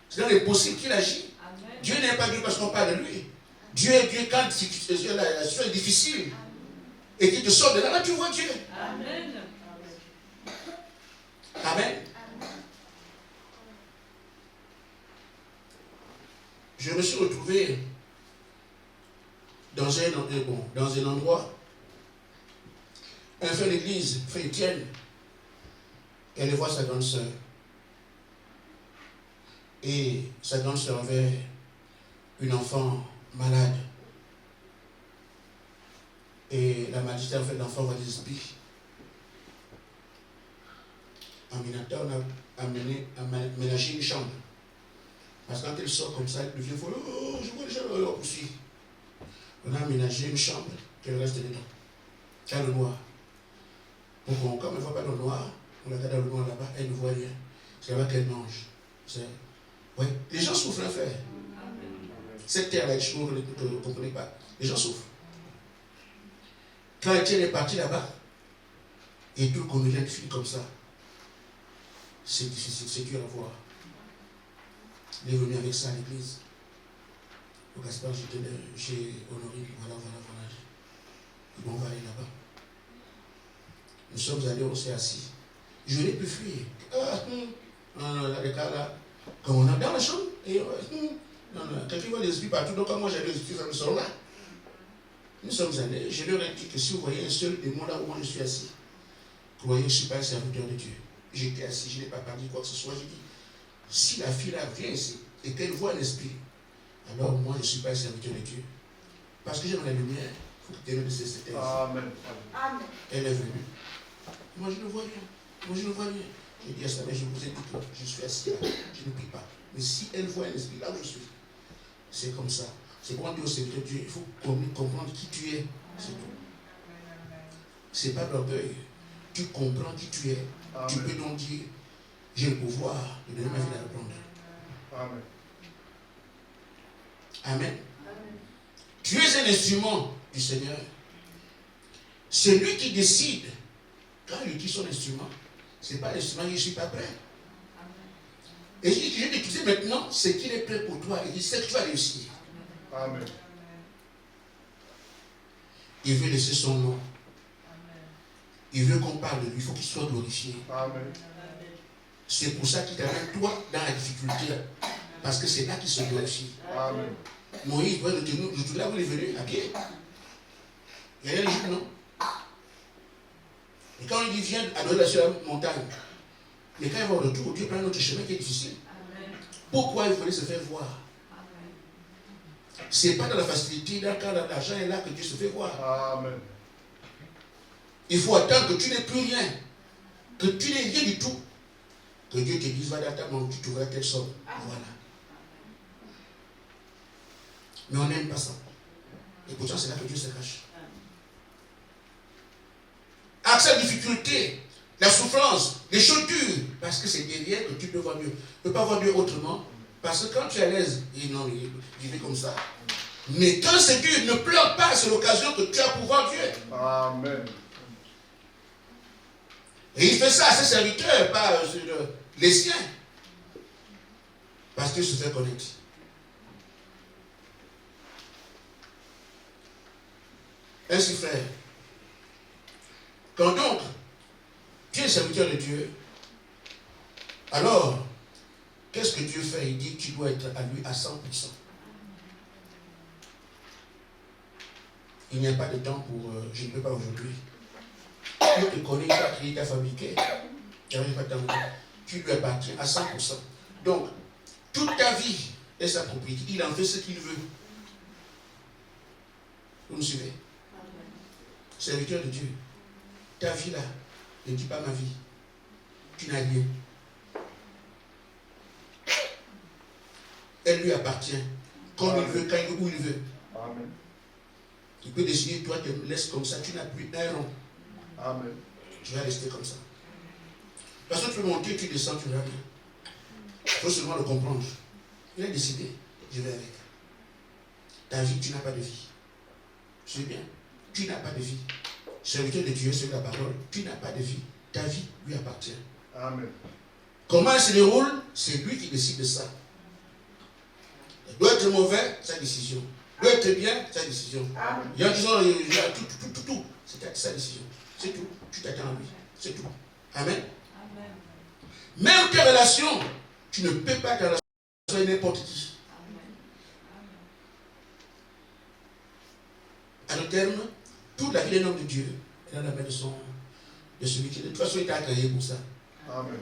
C'est dans les possibles qu'il agit. Amen. Dieu n'est pas Dieu parce qu'on parle de lui. Dieu est Dieu quand la situation est difficile. Et qu'il te sort de là, là tu vois Dieu. Amen. Amen. Je me suis retrouvé dans un endroit. Un frère d'église, frère Étienne, elle voit sa grande sœur. Et sa grande sœur avait une enfant malade. Et la maladie en fait l'enfant va des esprits. Aminata, on a aménagé une chambre. Parce que quand elle sort comme ça, elle devient folle. Oh, je vois les gens là aussi. On a aménagé une chambre qu'elle reste dedans. Car le noir. Comme elle ne voit pas dans le noir, on la garde dans le noir là-bas, elle ne voit rien. C'est là-bas qu'elle mange. Ouais. Les gens souffrent, hein, frère. Cette terre-là, vous ne comprenez pas. Les gens souffrent. Quand Étienne est parti là-bas, et tout comme il vient de finir comme ça, c'est difficile, c'est dur à voir. Il est venu avec ça à l'église. Au Gaspard, j'ai honoré, voilà. Bon, on va aller là-bas. Nous sommes allés, on s'est assis. Je n'ai pu fuir. Les cas là, comme on a dans la chambre, et quelqu'un voit les esprits partout, donc quand moi j'ai les esprits, ils sont là. Nous sommes allés, je leur ai dit que si vous voyez un seul démon là où moi je suis assis, croyez que je ne suis pas un serviteur de Dieu. J'étais assis, je n'ai pas parlé quoi que ce soit. J'ai dit, si la fille là vient ici et qu'elle voit un esprit, alors moi je ne suis pas un serviteur de Dieu. Parce que j'ai dans la lumière, il faut que tu aies de cette thèse. Amen. Amen. Elle est venue. Moi je ne vois rien. J'ai dit à sa mère, je vous ai dit que je suis assis là, je ne prie pas. Mais si elle voit un esprit là où je suis, c'est comme ça. C'est pour dire au serviteur de Dieu, il faut comprendre qui tu es. C'est tout. C'est pas l'orgueil. Tu comprends qui tu es. Amen. Tu peux donc dire, j'ai le pouvoir de donner ma vie à répondre. Amen. Amen. Tu es un instrument du Seigneur. C'est lui qui décide. Quand il utilise son instrument, ce n'est pas l'instrument, je ne suis pas prêt. Et je vais utiliser maintenant ce qu'il est prêt pour toi. Et il sait que tu vas réussir. Amen. Il veut laisser son nom. Il veut qu'on parle de lui. Il faut qu'il soit glorifié. Amen. C'est pour ça qu'il t'amène toi dans la difficulté. Parce que c'est là qu'il se glorifie. Amen. Moïse, le tout là où il est venu, à pied. Il y a un jour, non? Et quand il dit viens adorer sur la montagne, mais quand il va au retour, Dieu prend un autre chemin qui est difficile. Amen. Pourquoi il fallait se faire voir? Ce n'est pas dans la facilité, quand l'argent est là que Dieu se fait voir. Amen. Il faut attendre que tu n'aies plus rien, que tu n'aies rien du tout, que Dieu te dise va dans ta banque, tu trouveras telle somme. Voilà. Mais on n'aime pas ça. Et pourtant, c'est là que Dieu se cache. Avec sa difficulté, la souffrance, les choses dures, parce que c'est derrière que tu peux voir Dieu. Tu ne peux pas voir Dieu autrement. Parce que quand tu es à l'aise, non, il vit comme ça. Mais quand c'est dur, ne pleure pas, c'est l'occasion que tu as pour voir Dieu. Amen. Et il fait ça à ses serviteurs, pas les siens. Parce qu'il se fait connaître. Ainsi, frère, quand donc tu es serviteur de Dieu, alors, qu'est-ce que Dieu fait? Il dit que tu dois être à lui à 100%. Il n'y a pas de temps pour je ne peux pas aujourd'hui. Dieu te connaît, il t'a créé, il t'a fabriqué. Tu lui appartiens à 100%. Donc, toute ta vie est sa propriété. Il en fait ce qu'il veut. Vous me suivez? Serviteur de Dieu, ta vie là, ne dis pas ma vie. Tu n'as rien. Elle lui appartient. Comme il veut, quand il veut, où il veut. Amen. Il peut décider, toi, tu me laisses comme ça, tu n'as plus un rond. Amen. Tu vas rester comme ça. Parce que tu peux monter, tu descends, tu n'as rien. Il faut seulement le comprendre. Il a décidé, je vais avec. Ta vie, tu n'as pas de vie. C'est bien. Tu n'as pas de vie. Serviteur de Dieu, c'est la parole. Tu n'as pas de vie. Ta vie lui appartient. Amen. Comment elle se déroule? C'est lui qui décide de ça. Il doit être mauvais, sa décision. Il doit être bien, sa décision. Amen. Il y a qui sont tout. C'est sa décision. C'est tout. Tu t'attends à lui. C'est tout. Amen. Amen. Même tes relations, tu ne peux pas te relationner avec n'importe qui. À le terme, toute la vie d'un homme de Dieu est dans la main de celui qui, de toute façon, il t'a créé pour ça. Amen.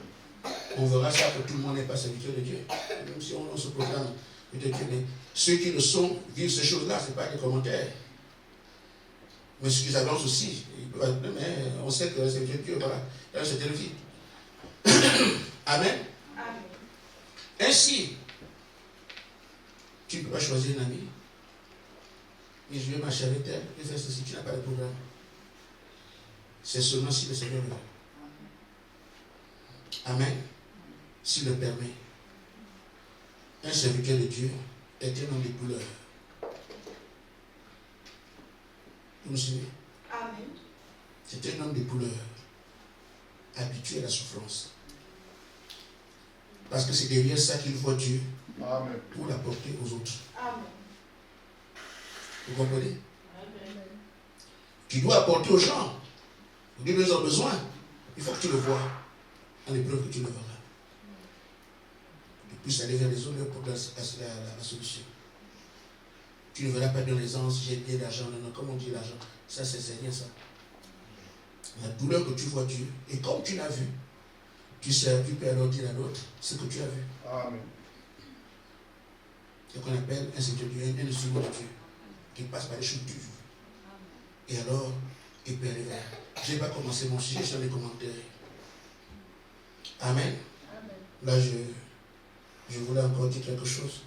On verra ça que tout le monde n'est pas serviteur de Dieu. Même si on se proclame de Dieu. Mais ceux qui le sont vivent ces choses-là, ce n'est pas des commentaires. Mais ce qu'ils avancent aussi, mais on sait que c'est Dieu, voilà, dans cette vie. Amen. Amen. Ainsi, tu ne peux pas choisir un ami. Mais je vais marcher avec elle, je vais faire ceci, tu n'as pas de programme. C'est seulement si le Seigneur veut. Amen. S'il le permet. Un serviteur de Dieu est un homme de couleur. Vous me suivez? Amen. C'est un homme de couleur, habitué à la souffrance. Parce que c'est derrière ça qu'il voit Dieu. Amen. Pour l'apporter aux autres. Amen. Vous comprenez? Amen. Tu dois apporter aux gens. Dieu nous a besoin. Il faut que tu le vois. En l'épreuve que tu le verras. Tu puisses aller vers les autres pour la solution. Tu ne verras pas dans les anges, j'ai bien d'argent. Non, non, comme on dit l'argent, ça c'est rien ça. La douleur que tu vois Dieu, et comme tu l'as vu, tu peux alors dire à l'autre ce que tu as vu. Amen. C'est ce qu'on appelle un serviteur de Dieu, un instrument de Dieu, qui passe par les choses dures. Et alors, il peut aller vers. Je n'ai pas commencé mon sujet sur les commentaires. Amen. Amen. Là, je voulais encore dire quelque chose.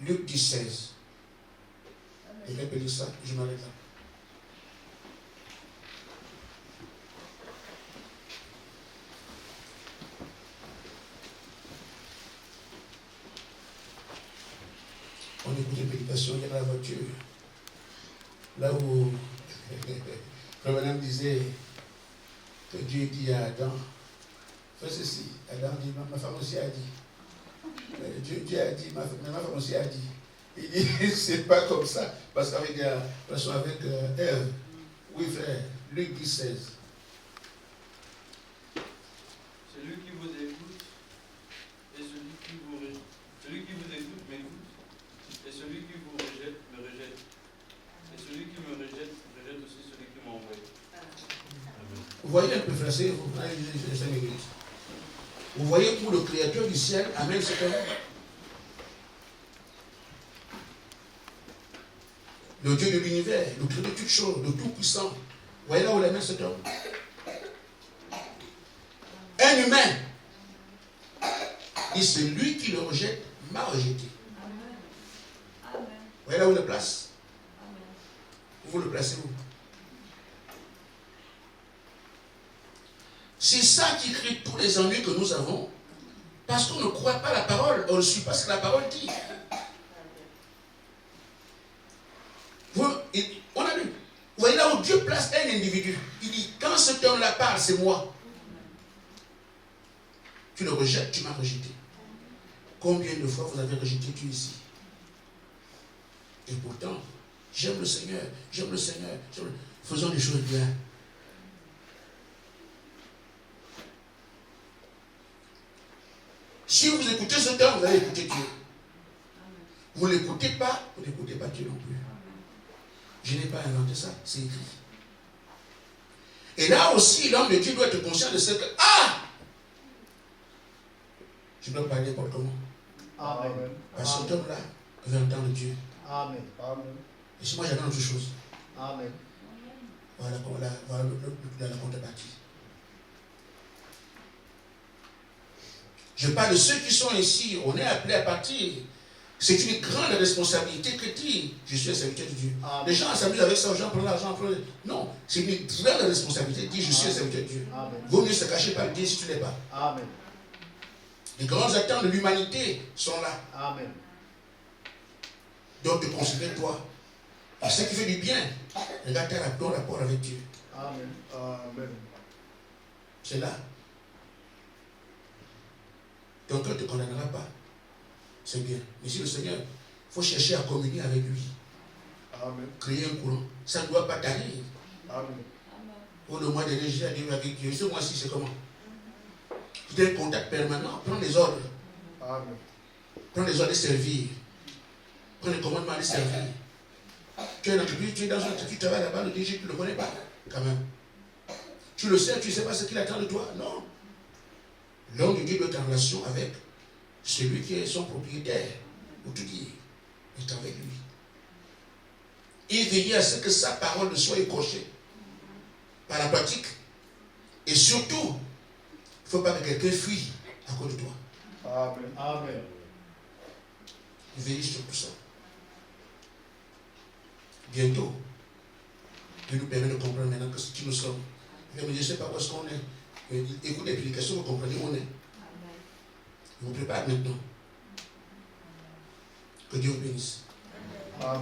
Luc 10, 16. Et je peux lire ça, je m'arrête là. On écoute une prédication, il y a dans la voiture. Là où le madame disait que Dieu dit à Adam, fais ceci. Adam dit, ma femme aussi a dit. Dieu a dit, ma femme aussi a dit. Il dit, c'est pas comme ça. Parce qu'avec la relation avec Ève, oui frère, Luc 10, 16. Celui qui vous écoute et celui qui vous rejette. Celui qui vous écoute m'écoute. Et celui qui vous rejette me rejette. Et celui qui me rejette rejette aussi celui qui m'a envoyé. Vous voyez un peu français, vous prenez les 5 minutes. Vous voyez où le Créateur du ciel amène cet homme. Le Dieu de l'univers, le Créateur de toutes choses, le Tout-Puissant. Vous voyez là où il amène cet homme. Un humain. Et celui qui le rejette m'a rejeté. Vous voyez là où il le place. Vous le placez où? C'est ça qui crée tous les ennuis que nous avons. Parce qu'on ne croit pas la parole. On ne suit pas ce que la parole dit. On a lu. Vous voyez là où Dieu place un individu. Il dit, quand cet homme-là parle, c'est moi. Tu le rejettes, tu m'as rejeté. Combien de fois vous avez rejeté Dieu ici? Et pourtant, j'aime le Seigneur, j'aime le Seigneur. Faisons les choses bien. Si vous écoutez cet homme, vous allez écouter Dieu. Vous ne l'écoutez pas, vous n'écoutez pas Dieu non plus. Je n'ai pas inventé ça, c'est écrit. Et là aussi, l'homme de Dieu doit être conscient de ce que, je dois parler n'importe comment. Amen. Parce que cet homme-là veut entendre Dieu. Amen. Amen. Et si moi j'avais autre chose, Amen. voilà la contrepartie. Je parle de ceux qui sont ici, on est appelés à partir. C'est une grande responsabilité que dit, je suis un serviteur de Dieu. Amen. Les gens s'amusent avec ça, les gens prennent l'argent. Non, c'est une grande responsabilité de dire, je suis un serviteur de Dieu. Amen. Vaut mieux se cacher par le dire si tu ne l'es pas. Amen. Les grands acteurs de l'humanité sont là. Amen. Donc, te considère toi. Et ce qui fait du bien, regarde ton rapport avec Dieu. Amen. Amen. C'est là. Ton cœur ne te condamnera pas. C'est bien. Mais si le Seigneur, il faut chercher à communier avec lui. Amen. Créer un courant. Ça ne doit pas tarir. Amen. Pour le mois d'énergie à dire avec Dieu. Ce mois-ci, c'est comment? Tu as un contact permanent. Prends les ordres. Amen. Prends les ordres de servir. Prends les commandements de servir. Tu es une entreprise, tu es dans une entreprise, tu travailles là-bas, le DG, tu ne le connais pas. Quand même. Tu le sais, tu ne sais pas ce qu'il attend de toi. Non. L'homme de Dieu doit être en relation avec celui qui est son propriétaire, pour tout dire, est avec lui. Et veiller à ce que sa parole ne soit écorchée par la pratique. Et surtout, il ne faut pas que quelqu'un fuit à cause de toi. Amen. Amen. Veillez sur tout ça. Bientôt, Dieu nous permet de comprendre maintenant que qui nous sommes. Je ne sais pas où est-ce qu'on est. Écoutez les prédications, vous comprenez où on est. Je vous prépare maintenant. Que Dieu vous bénisse. Amen.